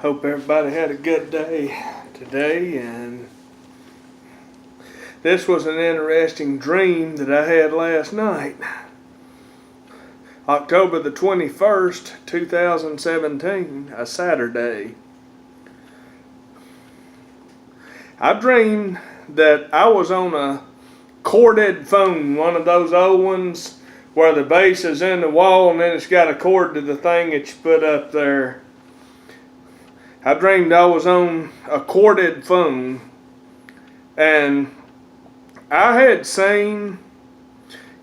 Hope everybody had a good day today, and this was an interesting dream that I had last night. October the 21st, 2017, a Saturday. I dreamed that I was on a corded phone, one of those old ones where the base is in the wall and then it's got a cord to the thing that you put up there. I dreamed I was on a corded phone, and I had seen,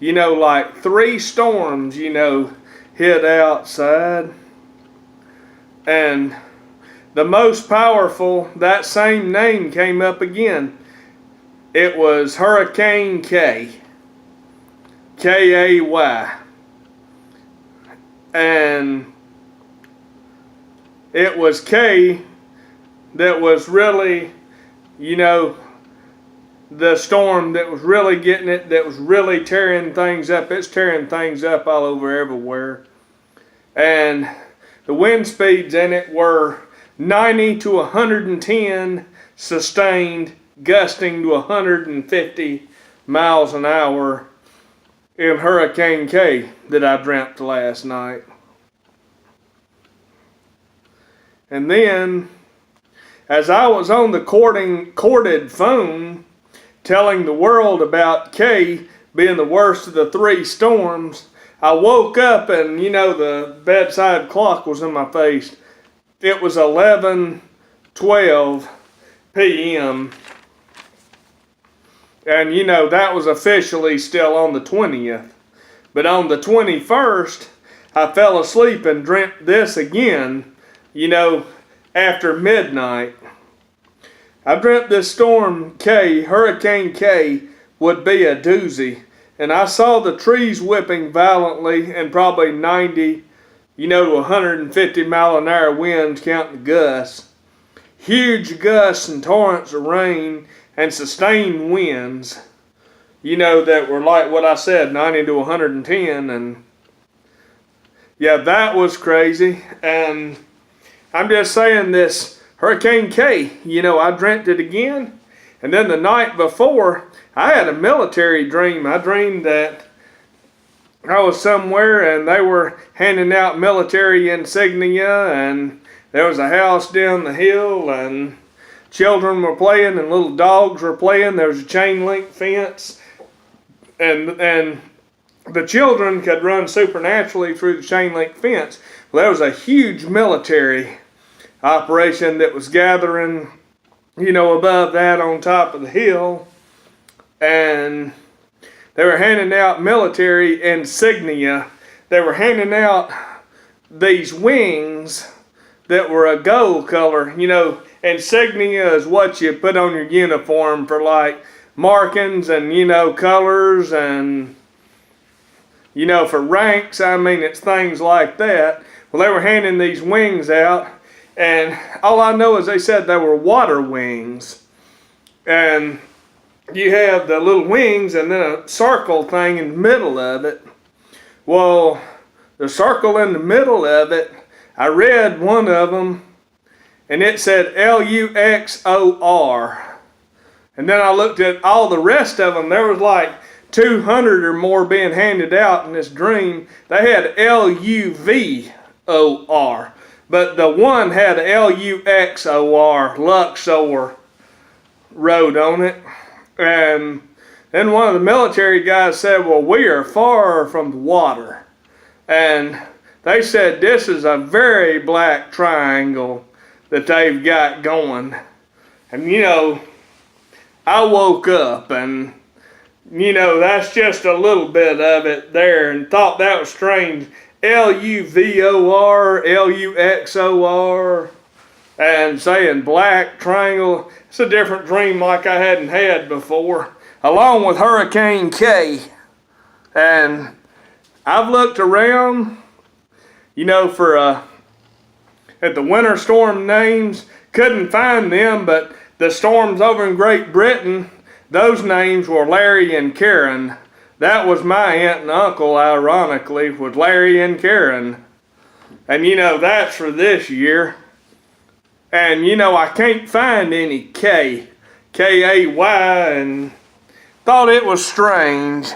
like 3 storms, hit outside. And the most powerful, that same name came up again. It was Hurricane K. K-A-Y. And it was K that was really, the storm that was really getting it, that was really tearing things up. It's tearing things up all over everywhere. And the wind speeds in it were 90 to 110 sustained, gusting to 150 miles an hour in Hurricane K that I dreamt last night. And then, as I was on the corded phone, telling the world about K being the worst of the 3 storms, I woke up and, the bedside clock was in my face. It was 11:12 p.m. And, that was officially still on the 20th. But on the 21st, I fell asleep and dreamt this again, after midnight. I dreamt this storm K, Hurricane K, would be a doozy. And I saw the trees whipping violently and probably 90, to 150 mile an hour winds counting the gusts. Huge gusts and torrents of rain and sustained winds, that were like what I said, 90 to 110. And yeah, that was crazy. And I'm just saying, this Hurricane K, I dreamt it again. And then the night before, I had a military dream. I dreamed that I was somewhere and they were handing out military insignia, and there was a house down the hill and children were playing and little dogs were playing. There was a chain link fence, and the children could run supernaturally through the chain link fence. Well, there was a huge military operation that was gathering, above that on top of the hill. And they were handing out military insignia. They were handing out these wings that were a gold color. Insignia is what you put on your uniform for like markings and, colors and, for ranks. It's things like that. Well, they were handing these wings out, and all I know is they said they were water wings. And you have the little wings and then a circle thing in the middle of it. Well, the circle in the middle of it, I read one of them, and it said Luxor. And then I looked at all the rest of them. There was like 200 or more being handed out in this dream. They had Luvor. But the one had Luxor, Luxor wrote on it. And then one of the military guys said, well, we are far from the water. And they said this is a very black triangle that they've got going. And I woke up and, that's just a little bit of it there, and thought that was strange. Luvor, Luxor, and saying black triangle. It's a different dream like I hadn't had before, along with Hurricane K. And I've looked around, at the winter storm names, couldn't find them, but the storms over in Great Britain, those names were Larry and Karen. That was my aunt and uncle, ironically, was Larry and Karen. And that's for this year. And you know, I can't find any K-A-Y, and thought it was strange.